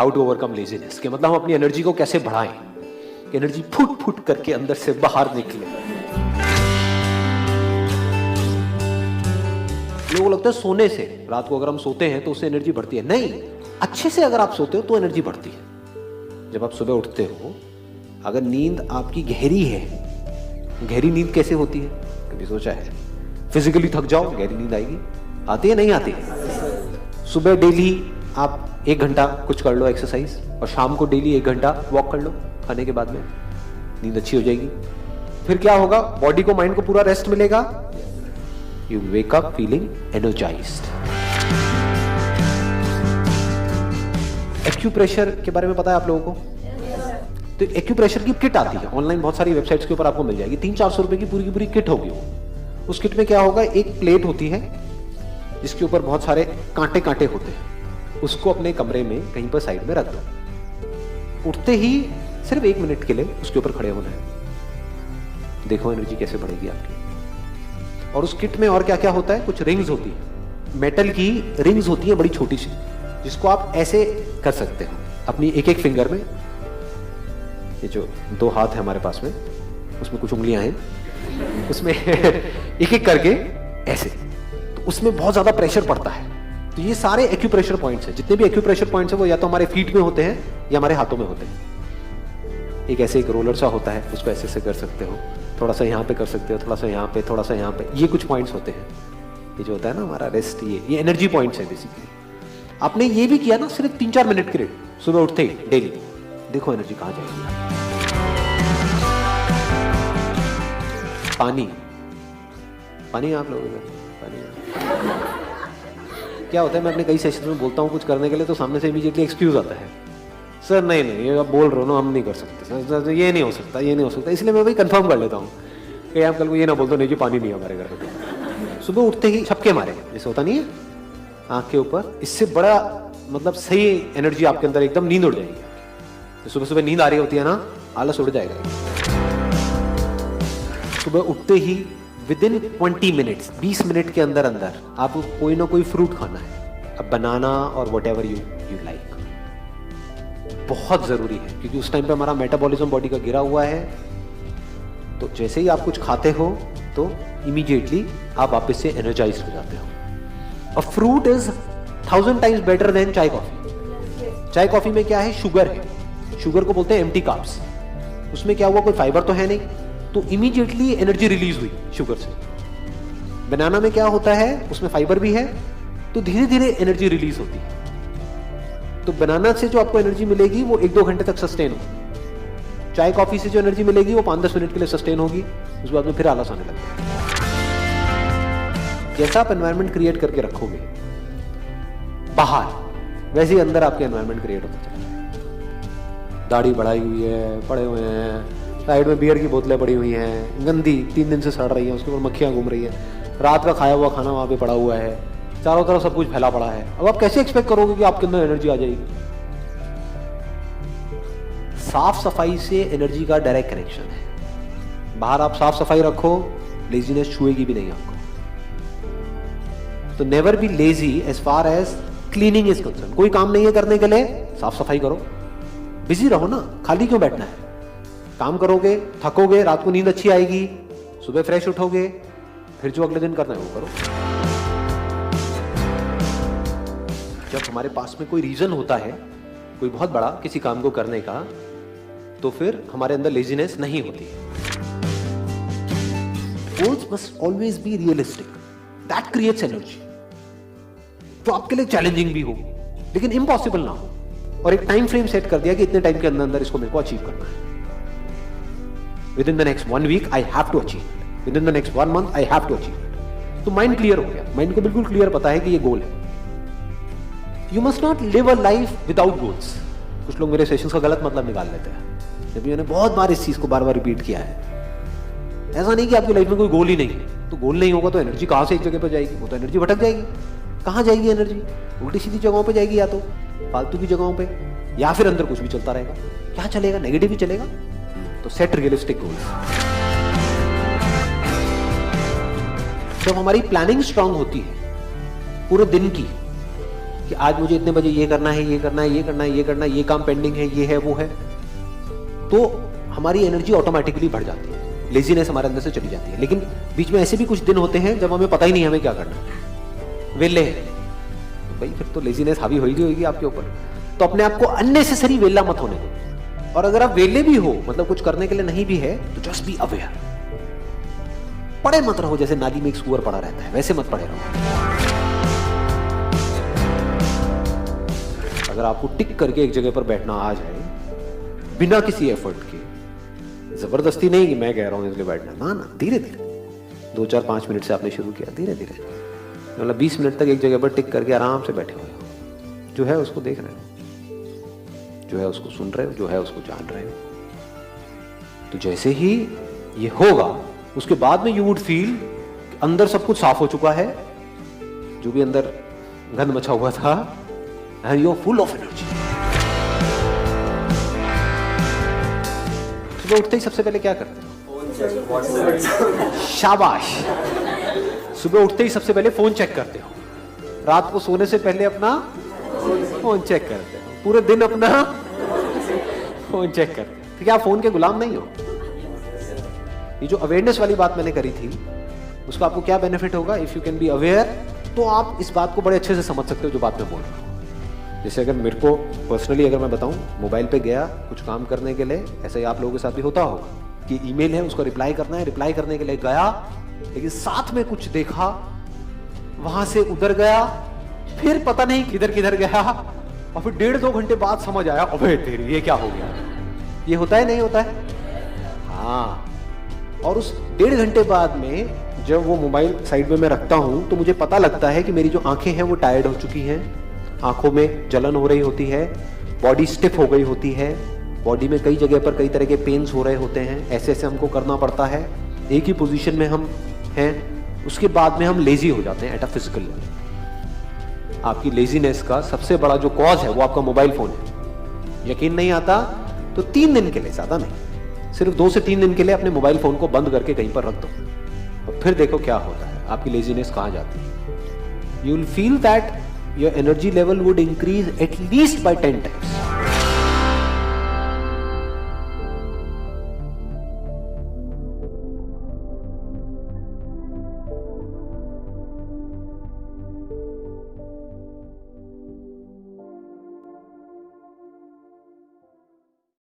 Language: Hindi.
हाउ टू ओवरकम लेजीनेस, के मतलब हम अपनी एनर्जी को कैसे बढ़ाएं कि एनर्जी फुट फुट करके अंदर से बाहर निकले। लोगों को लगता है सोने से, रात को अगर हम सोते हैं तो उससे एनर्जी बढ़ती है। नहीं, अच्छे से अगर आप सोते हो तो एनर्जी बढ़ती है। जब आप सुबह उठते हो, अगर नींद आपकी गहरी है, गहरी नींद कैसे होती है कभी सोचा है? फिजिकली थक जाओ, गहरी नींद आएगी, आती है नहीं आती है? सुबह डेली आप 1 घंटा कुछ कर लो एक्सरसाइज, और शाम को डेली 1 घंटा वॉक कर लो खाने के बाद में, नींद अच्छी हो जाएगी। फिर क्या होगा? बॉडी को, माइंड को पूरा रेस्ट मिलेगा। You wake up feeling energised. Acupressure के बारे में पता है आप लोगों को? तो एक्यूप्रेशर की किट आती है ऑनलाइन, बहुत सारी वेबसाइट्स के ऊपर आपको मिल जाएगी। 300-400 रुपए की पूरी किट होगी वो। उस किट में क्या होगा? एक प्लेट होती है जिसके ऊपर बहुत सारे कांटे कांटे होते हैं। उसको अपने कमरे में कहीं पर साइड में रख दो। उठते ही सिर्फ 1 मिनट के लिए उसके ऊपर खड़े होना है। देखो एनर्जी कैसे बढ़ेगी आपकी। और उस किट में और क्या क्या होता है? कुछ रिंग्स होती है, मेटल की रिंग्स होती है बड़ी छोटी सी, जिसको आप ऐसे कर सकते हो अपनी एक फिंगर में। ये जो 2 हाथ है हमारे पास में, उसमें कुछ उंगलियां हैं, उसमें एक एक करके ऐसे, तो उसमें बहुत ज्यादा प्रेशर पड़ता है। तो ये सारे एक्यूप्रेशर पॉइंट्स हैं। जितने भी एक्यूप्रेशर पॉइंट्स हैं वो या तो हमारे फीट में होते हैं या हमारे हाथों में होते हैं। एक ऐसे एक रोलर सा होता है, उसको ऐसे ऐसे कर सकते हो, थोड़ा सा यहाँ पे कर सकते हो, थोड़ा सा यहाँ पे, थोड़ा सा यहाँ पे। ये कुछ पॉइंट्स होते हैं। ये जो होता है ना हमारा रेस्ट, ये एनर्जी पॉइंट्स है बेसिकली। आपने ये भी किया ना सिर्फ 3-4 मिनट के लिए सुबह उठते ही डेली, देखो एनर्जी कहाँ जाएगी। पानी आप लोगों का पानी क्या होता है? मैं अपने कई सेशन में बोलता हूँ कुछ करने के लिए, तो सामने से इमीडिएटली एक्सक्यूज आता है, सर नहीं ये आप बोल रहे हो ना, हम नहीं कर सकते सर, ये नहीं हो सकता, ये नहीं हो सकता। इसलिए मैं भाई कंफर्म कर लेता हूँ कि आप कल को ये ना बोल दो नहीं जी पानी नहीं है हमारे घर पे। सुबह उठते ही छपके मारे, जैसे होता नहीं है आँख के ऊपर, इससे बड़ा मतलब सही एनर्जी आपके अंदर, एकदम नींद उड़ जाएगी। तो सुबह सुबह नींद आ रही होती है ना, आलस उड़ जाएगा। सुबह उठते ही विदिन 20 मिनट्स, 20 मिनट के अंदर अंदर आपको कोई ना कोई फ्रूट खाना है, अब बनाना और व्हाटएवर यू लाइक। बहुत जरूरी है क्योंकि उस टाइम पे हमारा मेटाबॉलिज्म बॉडी का गिरा हुआ है। तो जैसे ही आप कुछ खाते हो तो इमीडिएटली आप वापस से एनर्जाइज हो जाते हो। और fruit is 1000 times better than चाय कॉफी। चाय कॉफी में क्या है? शुगर है। शुगर को बोलते हैं एम्प्टी कार्ब्स। उसमें क्या हुआ? कोई फाइबर तो है नहीं, तो इमीडिएटली एनर्जी रिलीज हुई शुगर से। बनाना में क्या होता है? उसमें फाइबर भी है, तो धीरे धीरे एनर्जी रिलीज होती है। तो बनाना से जो आपको एनर्जी मिलेगी वो 1-2 घंटे तक सस्टेन होगी। चाय कॉफी से जो एनर्जी मिलेगी वो 5-10 मिनट के लिए सस्टेन होगी, उसके बाद में फिर आलस आने लगता है। जैसा आप एनवायरनमेंट क्रिएट करके रखोगे बाहर, वैसे ही अंदर आपके एनवायरनमेंट क्रिएट होता चलेगा। दाढ़ी बढ़ाई हुई है, पड़े हुए हैं, साइड में बियर की बोतलें पड़ी हुई हैं, गंदी 3 दिन से सड़ रही है, उसके ऊपर मक्खियां घूम रही है, रात का खाया हुआ खाना वहां पे पड़ा हुआ है, चारों तरफ सब कुछ फैला पड़ा है। अब आप कैसे एक्सपेक्ट करोगे कि आपके अंदर एनर्जी आ जाएगी? साफ सफाई से एनर्जी का डायरेक्ट कनेक्शन है। बाहर आप साफ सफाई रखो, लेजीनेस छुएगी भी नहीं आपको। तो never be lazy as far as cleaning is concern. कोई काम नहीं है करने के लिए, साफ सफाई करो, बिजी रहो ना, खाली क्यों बैठना है? काम करोगे, थकोगे, रात को नींद अच्छी आएगी, सुबह फ्रेश उठोगे, फिर जो अगले दिन करना है वो करो। जब हमारे पास में कोई रीजन होता है कोई बहुत बड़ा किसी काम को करने का, तो फिर हमारे अंदर लेजीनेस नहीं होती है। Goals must always be realistic, that creates energy. तो आपके लिए चैलेंजिंग भी हो लेकिन इम्पॉसिबल ना हो, और एक टाइम फ्रेम सेट कर दिया कि इतने टाइम के अंदर अंदर इसको मेरे को अचीव करना है। Within the next 1 week I have to achieve it, within the next 1 month I have to achieve it. तो माइंड क्लियर हो गया, माइंड को बिल्कुल क्लियर पता है कि ये गोल है। You must not live a life without goals. कुछ लोग मेरे सेशंस का गलत मतलब निकाल लेते हैं, जबकि मैंने बहुत बार इस चीज को बार बार रिपीट किया है। ऐसा नहीं कि आपकी लाइफ में कोई गोल ही नहीं है, तो गोल नहीं होगा तो एनर्जी कहां से एक जगह पर जाएगी? वो तो एनर्जी भटक जाएगी। कहां जाएगी एनर्जी? उल्टी सीधी जगहों पे जाएगी, या तो फालतू की जगहों पे, या फिर अंदर कुछ भी चलता रहेगा। क्या चलेगा? नेगेटिव ही चलेगा। तो सेट रियलिस्टिक गोल्स। जब हमारी प्लानिंग स्ट्रांग होती है पूरे दिन की, कि आज मुझे इतने बजे ये करना है, ये करना है, ये करना है, ये करना है, ये काम पेंडिंग है, ये है, वो है, तो हमारी एनर्जी ऑटोमेटिकली बढ़ जाती है, लेजीनेस हमारे अंदर से चली जाती है। लेकिन बीच में ऐसे भी कुछ दिन होते हैं जब हमें पता ही नहीं हमें क्या करना है, वेले है, तो भाई फिर तो लेजीनेस हावी होगी आपके ऊपर। तो अपने आप को अननेसेसरी वेला मत होने दो। और अगर आप वेले भी हो, मतलब कुछ करने के लिए नहीं भी है, तो जस्ट बी अवेयर। पड़े मत रहो जैसे नाली में एक सुअर पड़ा रहता है, वैसे मत पड़े रहो। अगर आपको टिक करके एक जगह पर बैठना आ जाए बिना किसी एफर्ट के, जबरदस्ती नहीं कि मैं कह रहा हूं इसलिए बैठना, ना ना, धीरे धीरे 2 4 5 मिनट से आपने शुरू किया, धीरे धीरे, मतलब 20 मिनट तक एक जगह पर टिक करके आराम से बैठे हुए हो, जो है उसको देख रहे हो, जो है उसको सुन रहे हो, जो है उसको जान रहे हो। तो जैसे ही ये होगा उसके बाद में यू वुड फील अंदर सब कुछ साफ हो चुका है, जो भी अंदर गंद मचा हुआ था, and you are full of energy. सुबह उठते ही सबसे पहले क्या करते हो? शाबाश। सुबह उठते ही सबसे पहले फोन चेक करते हो, रात को सोने से पहले अपना फोन चेक करते हो, पूरे दिन अपना फोन चेक करते हो। तो क्या आप फोन के गुलाम नहीं हो? ये जो अवेयरनेस वाली बात मैंने करी थी, उसका आपको क्या बेनिफिट होगा? If you can be aware, तो आप इस बात को बड़े अच्छे से समझ सकते हो जो बात मैं बोल रहा हूँ। जैसे अगर मेरे को पर्सनली अगर मैं बताऊं, मोबाइल पे गया कुछ काम करने के लिए, ऐसे ही आप लोगों के साथ भी होता होगा कि ईमेल है उसको रिप्लाई करना है, रिप्लाई करने के लिए गया, लेकिन साथ में कुछ देखा, वहां से उधर गया, फिर पता नहीं किधर किधर गया, और फिर 1.5-2 घंटे बाद समझ आया, अबे तेरी ये क्या हो गया। ये होता है नहीं होता है? हाँ। और उस 1.5 घंटे बाद में जब वो मोबाइल साइड में मैं रखता हूं, तो मुझे पता लगता है कि मेरी जो आंखें हैं वो टायर्ड हो चुकी हैं, आंखों में जलन हो रही होती है, बॉडी स्टिफ हो गई होती है, बॉडी में कई जगह पर कई तरह के पेन्स हो रहे होते हैं, ऐसे ऐसे हमको करना पड़ता है, एक ही पोजीशन में हम हैं। उसके बाद में हम लेजी हो जाते हैं एट अ फिजिकल लेवल। आपकी लेजीनेस का सबसे बड़ा जो कॉज है वो आपका मोबाइल फोन है। यकीन नहीं आता तो 3 दिन के लिए, ज्यादा नहीं, सिर्फ 2 से 3 दिन के लिए अपने मोबाइल फोन को बंद करके कहीं पर रख दो, और फिर देखो क्या होता है, आपकी लेजीनेस कहां जाती है। You will feel that your energy level would increase at least by 10 times.